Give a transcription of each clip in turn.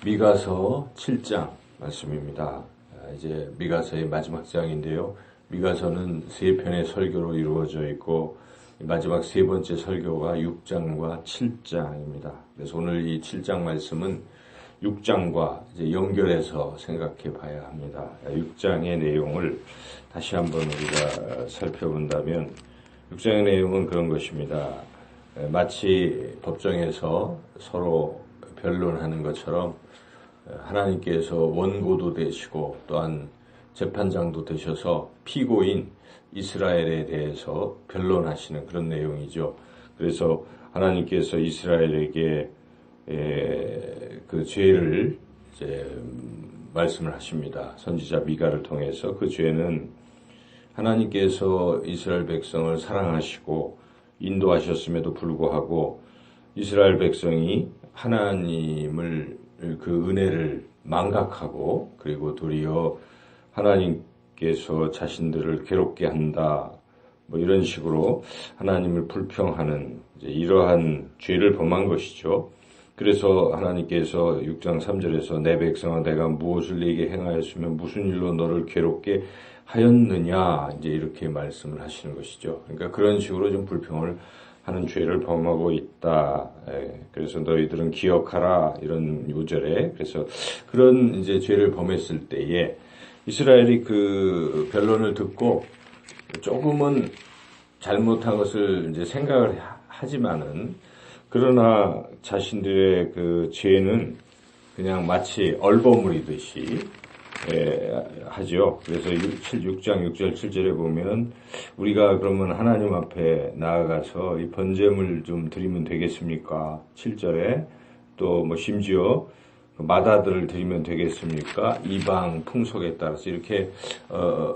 미가서 7장 말씀입니다. 이제 미가서의 마지막 장인데요. 미가서는 세 편의 설교로 이루어져 있고 마지막 세 번째 설교가 6장과 7장입니다. 그래서 오늘 이 7장 말씀은 6장과 이제 연결해서 생각해 봐야 합니다. 6장의 내용을 다시 한번 우리가 살펴본다면 6장의 내용은 그런 것입니다. 마치 법정에서 서로 변론하는 것처럼 하나님께서 원고도 되시고 또한 재판장도 되셔서 피고인 이스라엘에 대해서 변론하시는 그런 내용이죠. 그래서 하나님께서 이스라엘에게 그 죄를 이제 말씀을 하십니다. 선지자 미가를 통해서 그 죄는 하나님께서 이스라엘 백성을 사랑하시고 인도하셨음에도 불구하고 이스라엘 백성이 하나님을 그 은혜를 망각하고 그리고 도리어 하나님께서 자신들을 괴롭게 한다. 뭐 이런 식으로 하나님을 불평하는 이러한 죄를 범한 것이죠. 그래서 하나님께서 6장 3절에서 내 백성아 내가 무엇을 네게 행하였으면 무슨 일로 너를 괴롭게 하였느냐 이제 이렇게 말씀을 하시는 것이죠. 그러니까 그런 식으로 좀 불평을 하는 죄를 범하고 있다. 그래서 너희들은 기억하라 이런 요절에 그래서 그런 이제 죄를 범했을 때에 이스라엘이 그 변론을 듣고 조금은 잘못한 것을 이제 생각을 하지만은 그러나 자신들의 그 죄는 그냥 마치 얼버무리듯이 하죠. 그래서 6장 6절 7절에 보면 우리가 그러면 하나님 앞에 나아가서 이 번제물 좀 드리면 되겠습니까? 7절에 또 뭐 심지어 마다들을 드리면 되겠습니까? 이방 풍속에 따라서 이렇게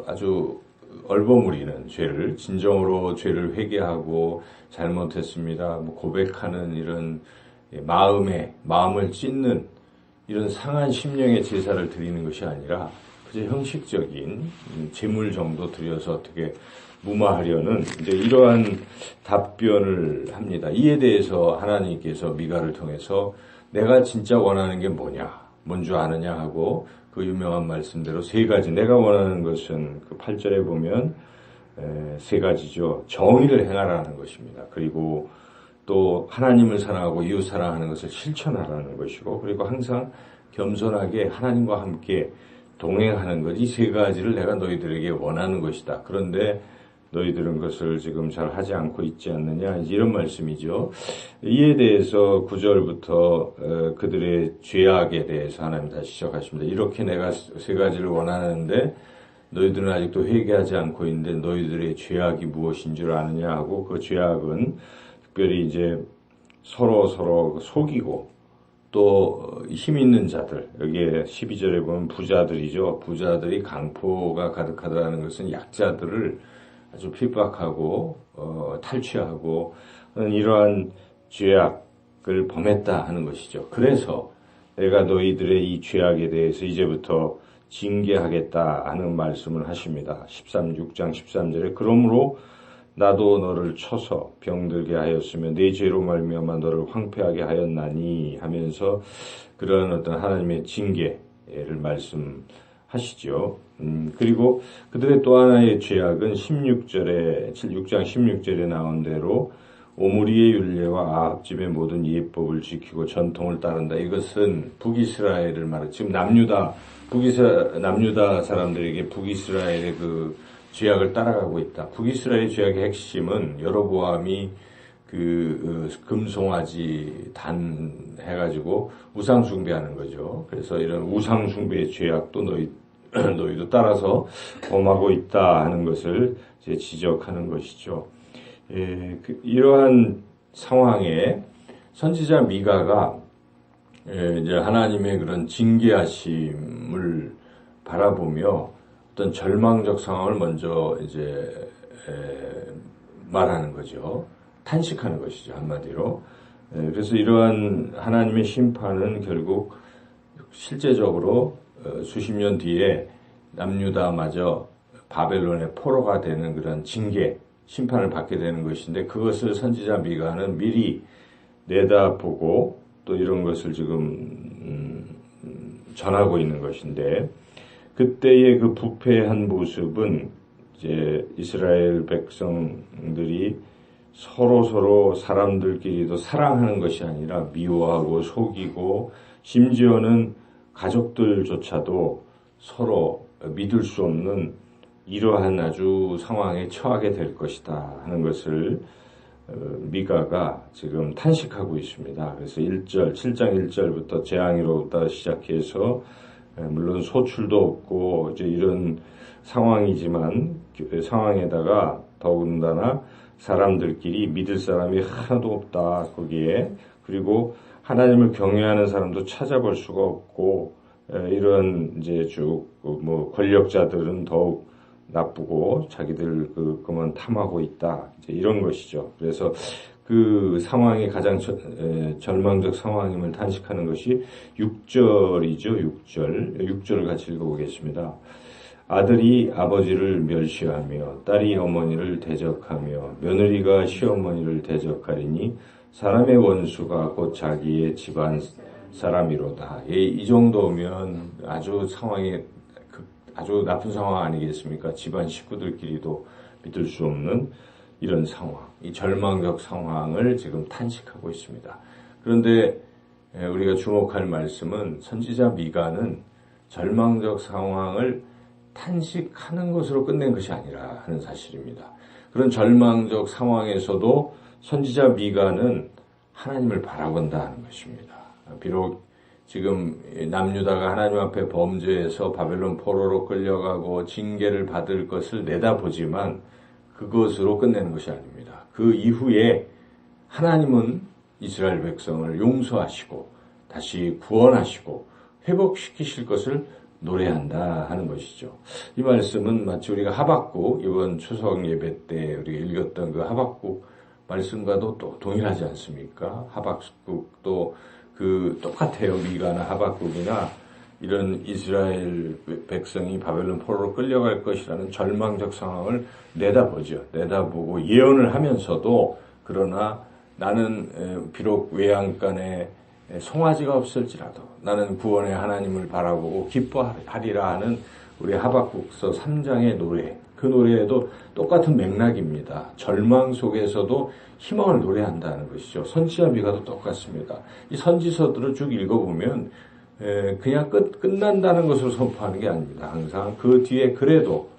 아주 얼버무리는 죄를 진정으로 죄를 회개하고 잘못했습니다. 뭐 고백하는 이런 마음을 찢는 이런 상한 심령의 제사를 드리는 것이 아니라 그저 형식적인 제물 정도 드려서 어떻게 무마하려는 이제 이러한 답변을 합니다. 이에 대해서 하나님께서 미가를 통해서 내가 진짜 원하는 게 뭐냐, 뭔 줄 아느냐 하고 그 유명한 말씀대로 세 가지 내가 원하는 것은 그 8절에 보면 세 가지죠. 정의를 행하라는 것입니다. 그리고 또 하나님을 사랑하고 이웃 사랑하는 것을 실천하라는 것이고 그리고 항상 겸손하게 하나님과 함께 동행하는 것 이 세 가지를 내가 너희들에게 원하는 것이다. 그런데 너희들은 그것을 지금 잘 하지 않고 있지 않느냐 이런 말씀이죠. 이에 대해서 9절부터 그들의 죄악에 대해서 하나님 다시 시작하십니다. 이렇게 내가 세 가지를 원하는데 너희들은 아직도 회개하지 않고 있는데 너희들의 죄악이 무엇인 줄 아느냐 하고 그 죄악은 특별히 이제 서로 속이고 또 힘 있는 자들 여기에 12절에 보면 부자들이죠. 부자들이 강포가 가득하다는 것은 약자들을 아주 핍박하고 탈취하고 이러한 죄악을 범했다 하는 것이죠. 그래서 내가 너희들의 이 죄악에 대해서 이제부터 징계하겠다 하는 말씀을 하십니다. 6장 13절에 그러므로 나도 너를 쳐서 병들게 하였으며 내 죄로 말미암아 너를 황폐하게 하였나니 하면서 그런 어떤 하나님의 징계를 말씀하시죠. 그리고 그들의 또 하나의 죄악은 6장 16절에 나온 대로 오므리의 율례와 아합집의 모든 예법을 지키고 전통을 따른다. 이것은 북이스라엘을 말해 지금 남유다 사람들에게 북이스라엘의 그 죄악을 따라가고 있다. 북이스라엘의 죄악의 핵심은 여로보암이 그 금송아지 단 해가지고 우상 숭배하는 거죠. 그래서 이런 우상 숭배의 죄악도 너희도 따라서 범하고 있다 하는 것을 이제 지적하는 것이죠. 이러한 상황에 선지자 미가가 이제 하나님의 그런 징계하심을 바라보며 어떤 절망적 상황을 먼저 이제 말하는 거죠. 탄식하는 것이죠. 한마디로. 그래서 이러한 하나님의 심판은 결국 실제적으로 수십 년 뒤에 남유다마저 바벨론의 포로가 되는 그런 징계, 심판을 받게 되는 것인데 그것을 선지자 미가는 미리 내다보고 또 이런 것을 지금 전하고 있는 것인데, 그때의 그 부패한 모습은 이제 이스라엘 백성들이 서로 사람들끼리도 사랑하는 것이 아니라 미워하고 속이고, 심지어는 가족들조차도 서로 믿을 수 없는 이러한 아주 상황에 처하게 될 것이다 하는 것을 미가가 지금 탄식하고 있습니다. 그래서 7장 1절부터 재앙으로부터 시작해서 물론 소출도 없고 이제 이런 상황이지만 상황에다가 더군다나 사람들끼리 믿을 사람이 하나도 없다 거기에. 그리고 하나님을 경외하는 사람도 찾아볼 수가 없고, 이런 이제 쭉 뭐 권력자들은 더욱 나쁘고 자기들 그만 탐하고 있다, 이제 이런 것이죠. 그래서 그 상황이 가장 절망적 상황임을 탄식하는 것이 6절이죠. 6절을 같이 읽어보겠습니다. 아들이 아버지를 멸시하며 딸이 어머니를 대적하며 며느리가 시어머니를 대적하리니 사람의 원수가 곧 자기의 집안 사람이로다. 이 정도면 아주 상황이 아주 나쁜 상황 아니겠습니까? 집안 식구들끼리도 믿을 수 없는 이런 상황, 이 절망적 상황을 지금 탄식하고 있습니다. 그런데 우리가 주목할 말씀은 선지자 미가는 절망적 상황을 탄식하는 것으로 끝낸 것이 아니라 하는 사실입니다. 그런 절망적 상황에서도 선지자 미가는 하나님을 바라본다는 것입니다. 비록 지금 남유다가 하나님 앞에 범죄해서 바벨론 포로로 끌려가고 징계를 받을 것을 내다보지만 그것으로 끝내는 것이 아닙니다. 그 이후에 하나님은 이스라엘 백성을 용서하시고 다시 구원하시고 회복시키실 것을 노래한다 하는 것이죠. 이 말씀은 마치 우리가 하박국, 이번 추석 예배 때 우리가 읽었던 그 하박국 말씀과도 또 동일하지 않습니까? 하박국도 똑같아요. 미가나 하박국이나 이런 이스라엘 백성이 바벨론 포로로 끌려갈 것이라는 절망적 상황을 내다보죠. 내다보고 예언을 하면서도 그러나 나는 비록 외양간에 송아지가 없을지라도 나는 구원의 하나님을 바라보고 기뻐하리라 하는 우리 하박국서 3장의 노래, 그 노래에도 똑같은 맥락입니다. 절망 속에서도 희망을 노래한다는 것이죠. 선지자 미가도 똑같습니다. 이 선지서들을 쭉 읽어보면 그냥 끝난다는 것으로 선포하는 게 아닙니다. 항상 그 뒤에 그래도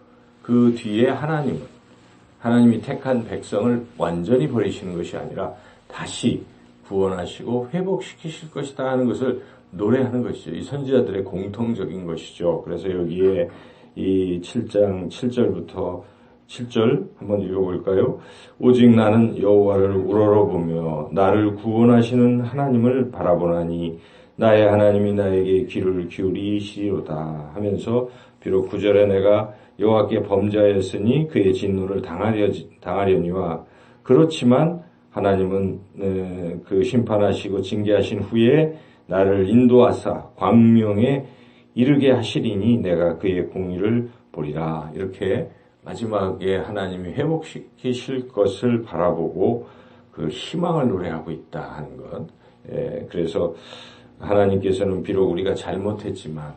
그 뒤에 하나님이 택한 백성을 완전히 버리시는 것이 아니라 다시 구원하시고 회복시키실 것이다 하는 것을 노래하는 것이죠. 이 선지자들의 공통적인 것이죠. 그래서 여기에 이 7장 7절부터 7절 한번 읽어볼까요? 오직 나는 여호와를 우러러보며 나를 구원하시는 하나님을 바라보나니 나의 하나님이 나에게 귀를 기울이시리로다 하면서 비록 9절에 내가 여호와께 범죄하였으니 그의 진노를 당하려니와 그렇지만 하나님은 그 심판하시고 징계하신 후에 나를 인도하사 광명에 이르게 하시리니 내가 그의 공의를 보리라. 이렇게 마지막에 하나님이 회복시키실 것을 바라보고 그 희망을 노래하고 있다 하는 것. 그래서 하나님께서는 비록 우리가 잘못했지만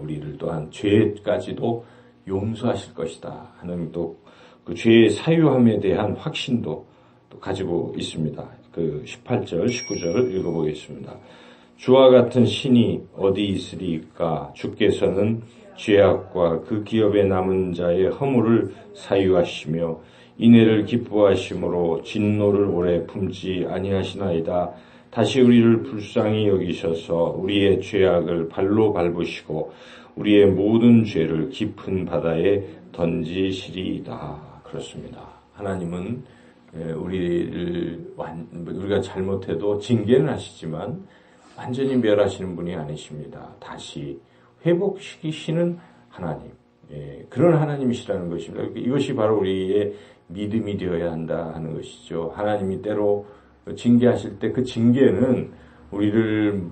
우리를 또한 죄까지도 용서하실 것이다 하는 또 그 죄의 사유함에 대한 확신도 또 가지고 있습니다. 그 18절, 19절 읽어보겠습니다. 주와 같은 신이 어디 있으리까? 주께서는 죄악과 그 기업에 남은 자의 허물을 사유하시며 인애를 기뻐하심으로 진노를 오래 품지 아니하시나이다. 다시 우리를 불쌍히 여기셔서 우리의 죄악을 발로 밟으시고 우리의 모든 죄를 깊은 바다에 던지시리이다. 그렇습니다. 하나님은 우리가 잘못해도 징계는 하시지만 완전히 멸하시는 분이 아니십니다. 다시 회복시키시는 하나님, 그런 하나님이시라는 것입니다. 이것이 바로 우리의 믿음이 되어야 한다 하는 것이죠. 하나님이 때로 징계하실 때 그 징계는 우리를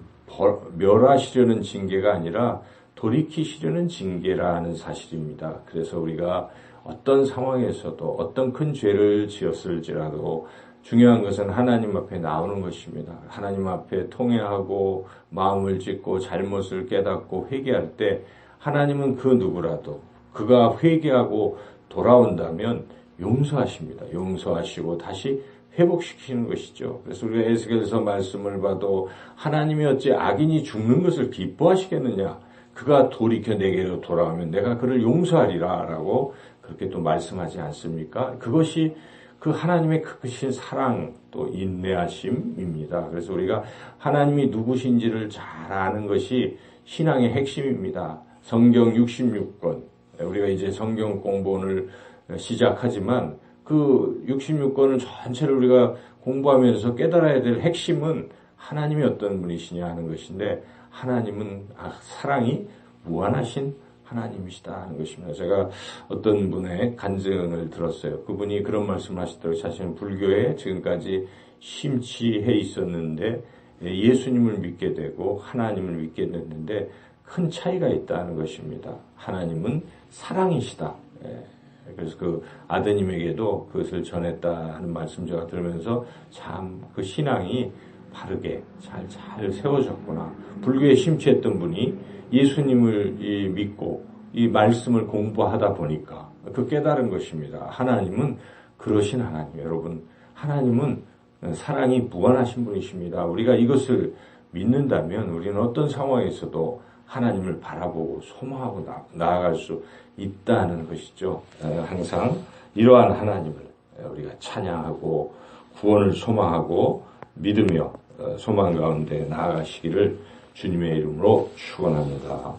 멸하시려는 징계가 아니라 돌이키시려는 징계라는 사실입니다. 그래서 우리가 어떤 상황에서도 어떤 큰 죄를 지었을지라도 중요한 것은 하나님 앞에 나오는 것입니다. 하나님 앞에 통회하고 마음을 짓고 잘못을 깨닫고 회개할 때 하나님은 그 누구라도 그가 회개하고 돌아온다면 용서하십니다. 용서하시고 다시 회복시키는 것이죠. 그래서 우리가 에스겔서 말씀을 봐도 하나님이 어찌 악인이 죽는 것을 기뻐하시겠느냐. 그가 돌이켜 내게로 돌아오면 내가 그를 용서하리라 라고 그렇게 또 말씀하지 않습니까? 그것이 그 하나님의 크신 사랑 또 인내하심입니다. 그래서 우리가 하나님이 누구신지를 잘 아는 것이 신앙의 핵심입니다. 성경 66권 우리가 이제 성경 공부를 시작하지만 그 66권을 전체를 우리가 공부하면서 깨달아야 될 핵심은 하나님이 어떤 분이시냐 하는 것인데 하나님은 사랑이 무한하신 하나님이시다 하는 것입니다. 제가 어떤 분의 간증을 들었어요. 그분이 그런 말씀을 하시더라고요. 자신은 불교에 지금까지 심취해 있었는데 예수님을 믿게 되고 하나님을 믿게 됐는데 큰 차이가 있다는 것입니다. 하나님은 사랑이시다. 그래서 그 아드님에게도 그것을 전했다 하는 말씀 제가 들으면서 참 그 신앙이 바르게 잘 세워졌구나. 불교에 심취했던 분이 예수님을 믿고 이 말씀을 공부하다 보니까 그 깨달은 것입니다. 하나님은 그러신 하나님. 여러분, 하나님은 사랑이 무한하신 분이십니다. 우리가 이것을 믿는다면 우리는 어떤 상황에서도 하나님을 바라보고 소망하고 나아갈 수 있다는 것이죠. 항상 이러한 하나님을 우리가 찬양하고 구원을 소망하고 믿으며 소망 가운데 나아가시기를 주님의 이름으로 축원합니다.